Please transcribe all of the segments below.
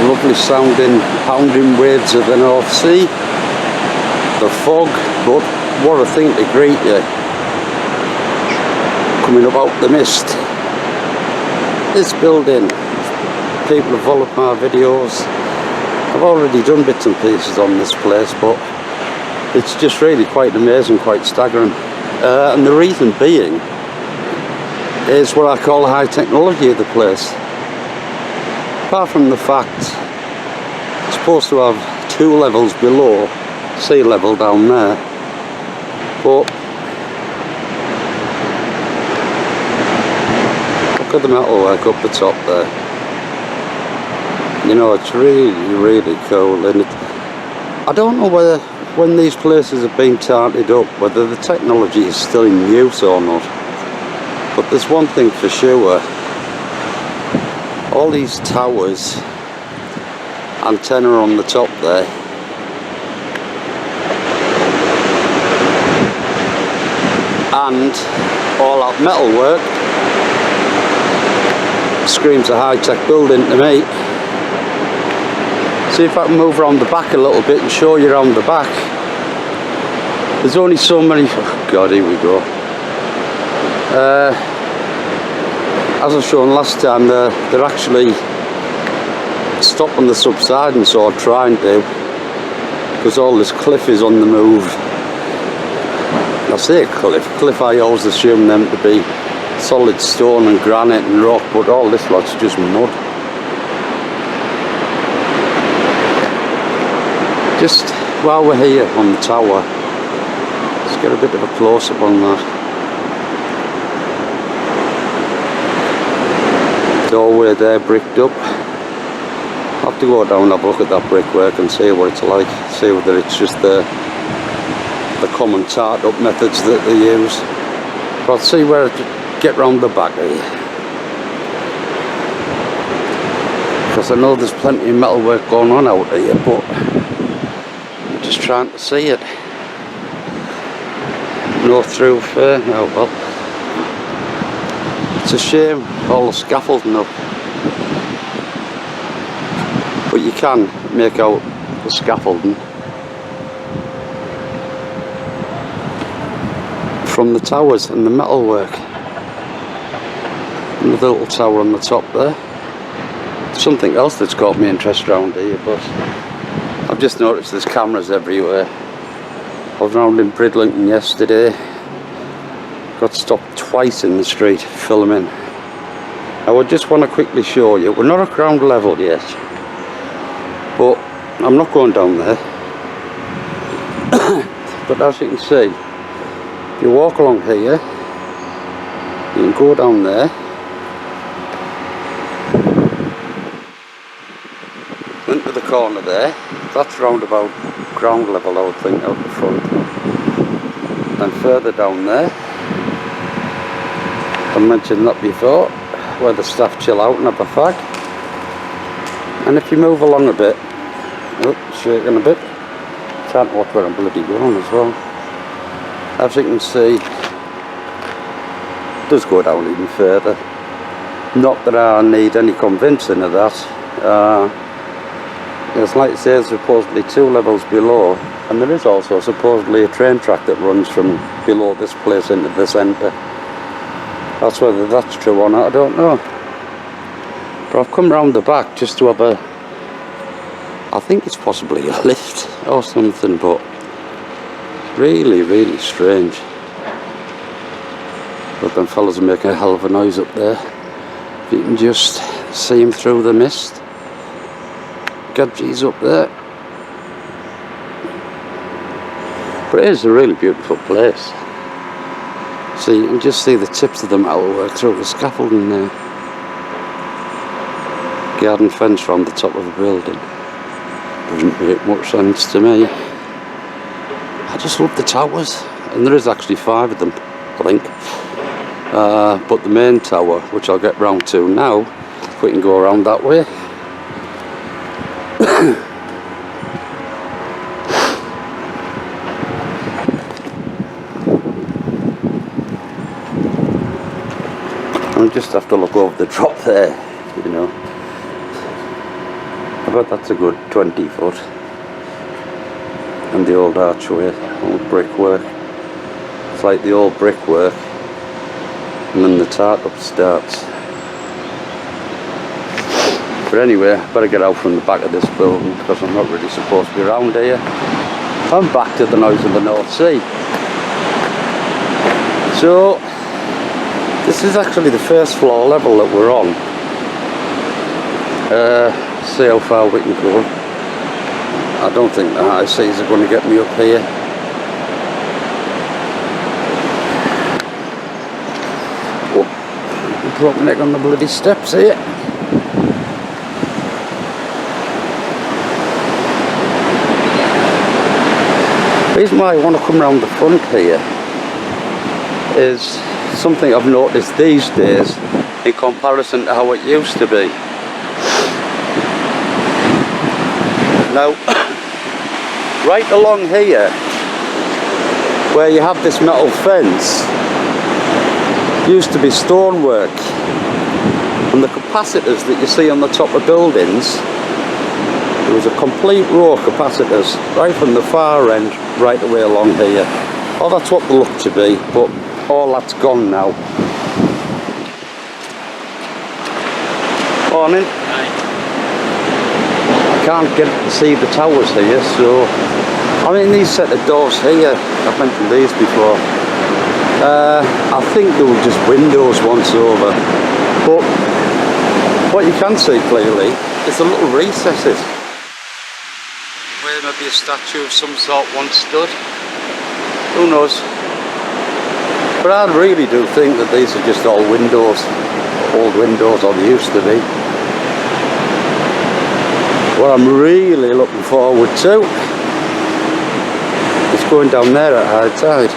lovely sounding pounding waves of the North Sea, the fog, but what a thing to greet you coming up out the mist. This building, people have followed my videos, I've already done bits and pieces on this place, but it's just really quite amazing, quite staggering, and the reason being is what I call the high technology of the place. Apart from the fact it's supposed to have 2 levels below sea level down there, but look at the metalwork up the top there. You know, it's really cool, and I don't know whether when these places have been tarted up whether the technology is still in use or not, but there's one thing for sure: all these towers, antenna on the top there, and all that metalwork screams a high-tech building to me. See if I can move around the back a little bit and show you around the back. There's only so many, oh God, here we go. As I've shown last time, they're actually stopping the subsidence, or trying to, because all this cliff is on the move. I say cliff I always assume them to be solid stone and granite and rock, but all this lot's just mud. Just while we're here on the tower, let's get a bit of a close-up on that. Doorway there bricked up. I'll have to go down and have a look at that brickwork and see what it's like, see whether it's just the common tart up methods that they use. But I'll see where I get round the back of here, because I know there's plenty of metalwork going on out here, but I'm just trying to see it. No through fair. Oh well, it's a shame all the scaffolding up, but you can make out the scaffolding from the towers and the metalwork. And the little tower on the top there. Something else that's got me interested around here, but I've just noticed there's cameras everywhere. I was round in Bridlington yesterday, got stopped twice in the street filming. I would just want to quickly show you, we're not at ground level yet, but I'm not going down there. But as you can see, if you walk along here, you can go down there, into the corner there. That's round about ground level, I would think, out the front. And further down there, I mentioned that before, where the staff chill out and have a fag. And if you move along a bit, oh, shaking a bit, can't watch where I'm bloody going as well. As you can see, it does go down even further. Not that I need any convincing of that. It's like it says, supposedly 2 levels below, and there is also supposedly a train track that runs from below this place into the centre. That's whether that's true or not, I don't know. But I've come round the back just to have a, I think it's possibly a lift or something, but really strange. But them fellas are making a hell of a noise up there. If you can just see them through the mist. Gadgets up there. But it is a really beautiful place. So you can just see the tips of the metalwork through the scaffolding there. Garden fence around the top of a building. Doesn't make much sense to me. I just love the towers, and there is actually 5 of them, I think. But the main tower, which I'll get round to now, if we can go around that way. I just have to look over the drop there, you know. I bet that's a good 20 foot. And the old archway, old brickwork. It's like the old brickwork. And then the tart-up starts. But anyway, I better get out from the back of this building because I'm not really supposed to be around here. I'm back to the noise of the North Sea. So, this is actually the first floor level that we're on. See how far we can go. I don't think the high seas are going to get me up here. Oh, broke my neck on the bloody steps here. The reason why I want to come around the front here is something I've noticed these days in comparison to how it used to be. Now, right along here, where you have this metal fence, used to be stonework, and the capacitors that you see on the top of buildings, there was a complete row of capacitors right from the far end right away along here. Oh, that's what they look to be, but all that's gone now. Morning. Hi. I can't get to see the towers here, so I mean these set of doors here, I've mentioned these before. I think they were just windows once over, but what you can see clearly is the little recesses where maybe a statue of some sort once stood. Who knows? But I really do think that these are just all windows, old windows, or they used to be. What I'm really looking forward to is going down there at high tide.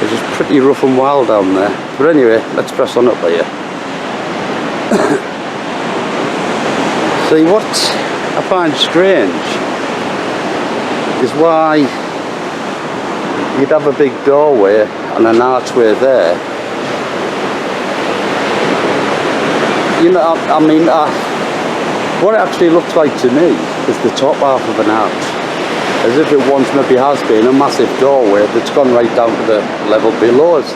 It's just pretty rough and wild down there. But anyway, let's press on up here. See, what I find strange is why you'd have a big doorway and an archway there. You know, I mean, what it actually looks like to me is the top half of an arch, as if it once maybe has been a massive doorway that's gone right down to the level below us.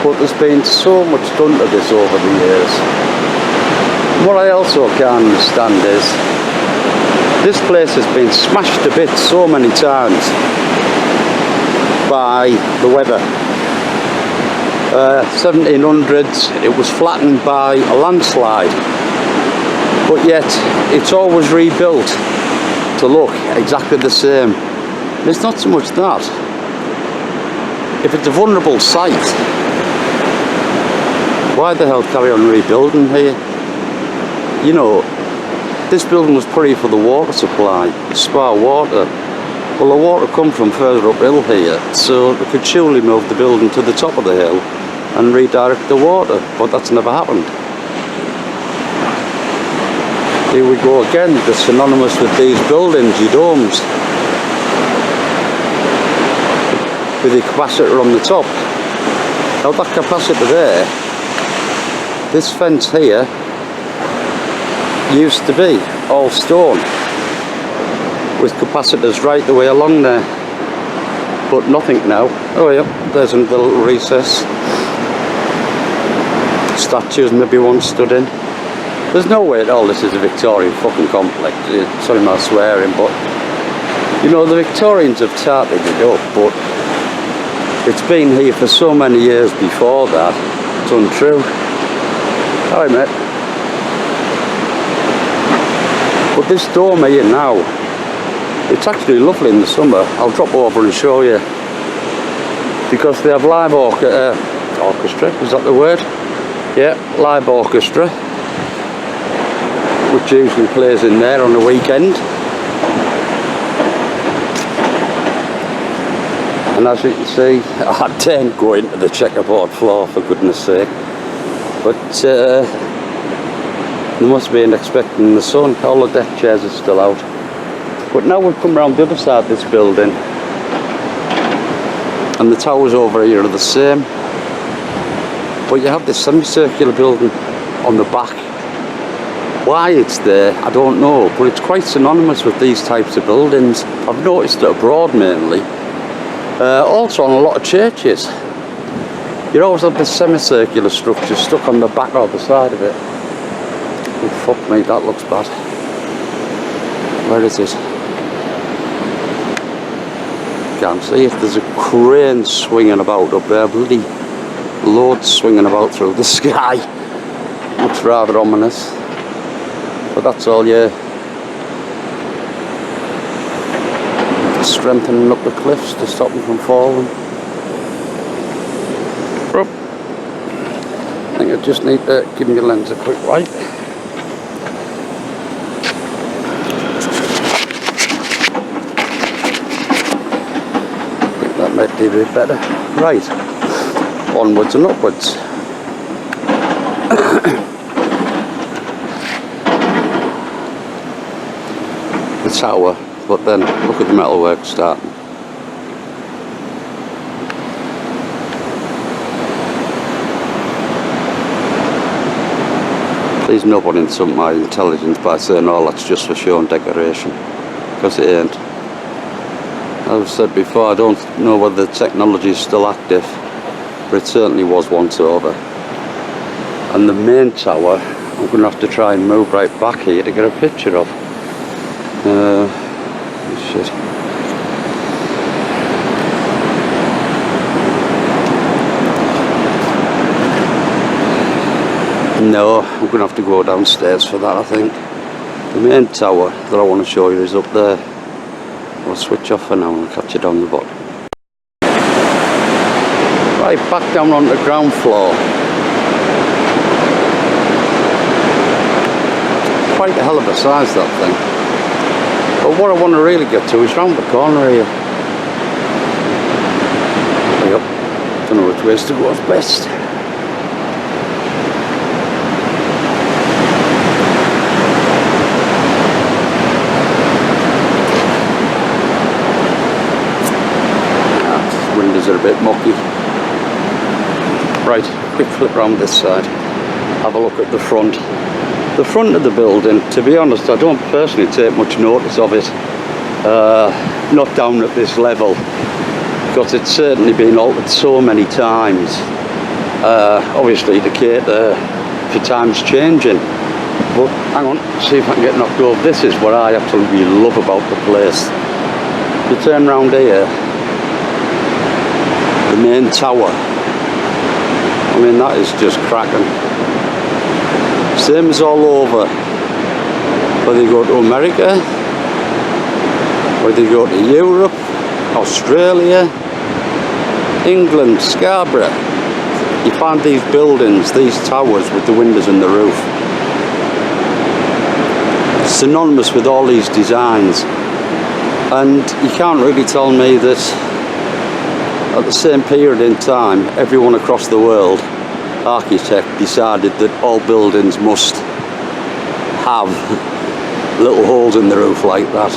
But there's been so much done to this over the years. What I also can't understand is this place has been smashed to bits so many times by the weather. 1700s, it was flattened by a landslide, but yet it's always rebuilt to look exactly the same. And it's not so much that. If it's a vulnerable site, why the hell carry on rebuilding here? You know, this building was pretty for the water supply, spa water. Well, the water come from further uphill here, so they could surely move the building to the top of the hill and redirect the water, but that's never happened. Here we go again, the synonymous with these buildings, your domes, with the capacitor on the top. Now that capacitor there, this fence here, used to be all stone with capacitors right the way along there, but nothing now. Oh yeah, there's another little recess. Statues maybe once stood in. There's no way at all this is a Victorian fucking complex. Sorry my swearing, but you know, the Victorians have tarted it up, but it's been here for so many years before that. It's untrue. Hi mate. But this dome here now, it's actually lovely in the summer. I'll drop over and show you, because they have live orchestra, is that the word? Yeah, live orchestra, which usually plays in there on the weekend. And as you can see, I daren't go into the checkerboard floor, for goodness sake. But they must be expecting the sun. All the deck chairs are still out. But now we've come round the other side of this building, and the towers over here are the same. But you have this semicircular building on the back, Why it's there, I don't know, but it's quite synonymous with these types of buildings. I've noticed it abroad mainly. Also on a lot of churches. You always have this semicircular structure stuck on the back or the side of it. Oh, fuck me, that looks bad. Where is it? Can't see if there's a crane swinging about up there. Bloody loads swinging about through the sky. Looks rather ominous. But that's all, yeah. Strengthening up the cliffs to stop them from falling. I think I just need to give my lens a quick wipe. I think that might be a bit better. Right, onwards and upwards. The tower, but then look at the metalwork starting. Please nobody insult my intelligence by saying, oh, that's just for show and decoration, because it ain't. As I've said before, I don't know whether the technology is still active, but it certainly was once over. And the main tower, I'm going to have to try and move right back here to get a picture of. Shit. No, I'm going to have to go downstairs for that, I think. The main tower that I want to show you is up there. I'll switch off for now and I'll catch it on the bottom. Right, back down on the ground floor. Quite a hell of a size, that thing. But what I want to really get to is round the corner here. Yep, don't know which ways to go is best. Windows are a bit mucky. Right, quick flip round this side. Have a look at the front. The front of the building, to be honest, I don't personally take much notice of it. Not down at this level, because it's certainly been altered so many times. Obviously to cater for times changing. But hang on, see if I can get knocked over. This is what I absolutely love about the place. You turn round here, the main tower. I mean, that is just cracking. Same as all over. Whether you go to America, whether you go to Europe, Australia, England, Scarborough, you find these buildings, these towers with the windows and the roof. Synonymous with all these designs. And you can't really tell me that at the same period in time, everyone across the world, architect, decided that all buildings must have little holes in the roof like that.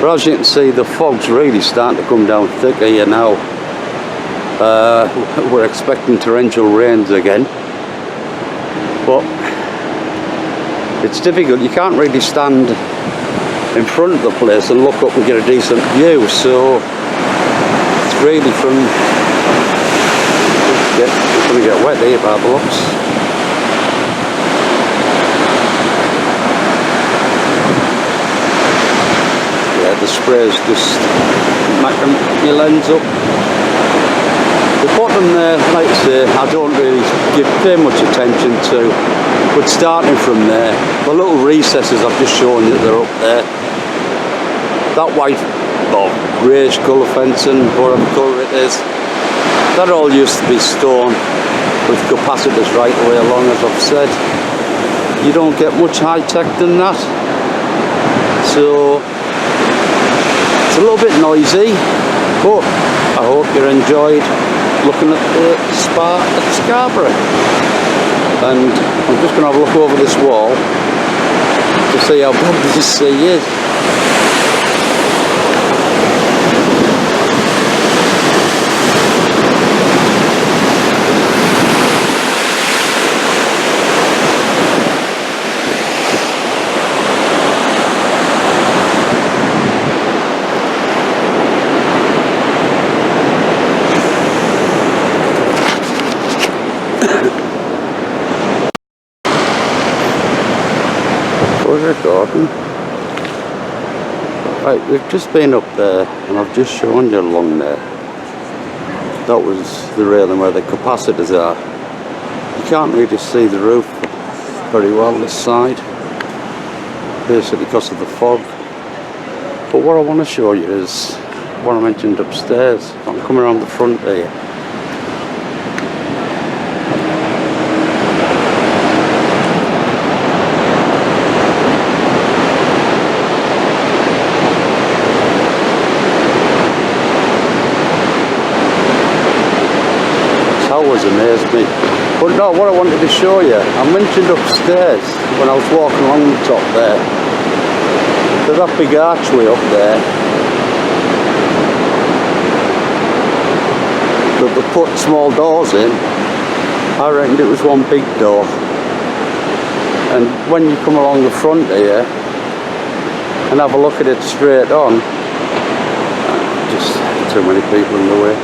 But as you can see, the fog's really starting to come down thicker here now. We're expecting torrential rains again. But it's difficult. You can't really stand in front of the place and look up and get a decent view. So it's really from... It's going to get wet here by the looks. Yeah, the spray's just making your lens up. The bottom there, like I say, I don't really pay much attention to, but starting from there, the little recesses I've just shown you, they're up there. That white or greyish colour fencing, whatever colour it is, that all used to be stone with capacitors right the way along, as I've said. You don't get much high tech than that. So it's a little bit noisy, but I hope you enjoyed looking at the spa at Scarborough. And I'm just going to have a look over this wall to see how big this sea is. was recording. Right, we've just been up there and I've just shown you along there. That was the railing where the capacitors are. You can't really see the roof very well this side, basically because of the fog. But what I want to show you is what I mentioned upstairs. I'm coming around the front here. Towers amaze me. But no, what I wanted to show you, I mentioned upstairs when I was walking along the top there. There's that big archway up there that they put small doors in. I reckoned it was one big door. And when you come along the front here and have a look at it straight on, just too many people in the way.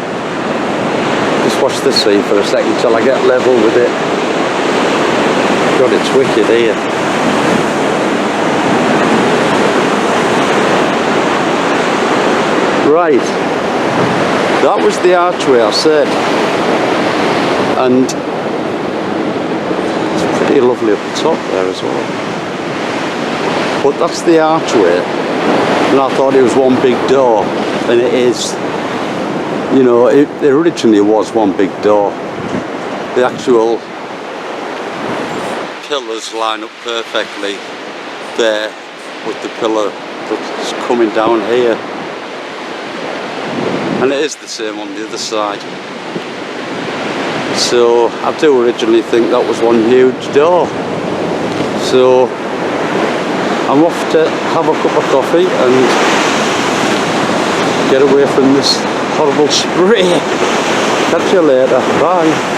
Just watch the sea for a second till I get level with it. God, it's wicked here. Right, that was the archway I said, and it's pretty lovely up the top there as well. But that's the archway, and I thought it was one big door, and it is. You know, it originally was one big door. The actual pillars line up perfectly there with the pillar that's coming down here. And it is the same on the other side. So I do originally think that was one huge door. So I'm off to have a cup of coffee and get away from this horrible spray. Catch you later. Bye.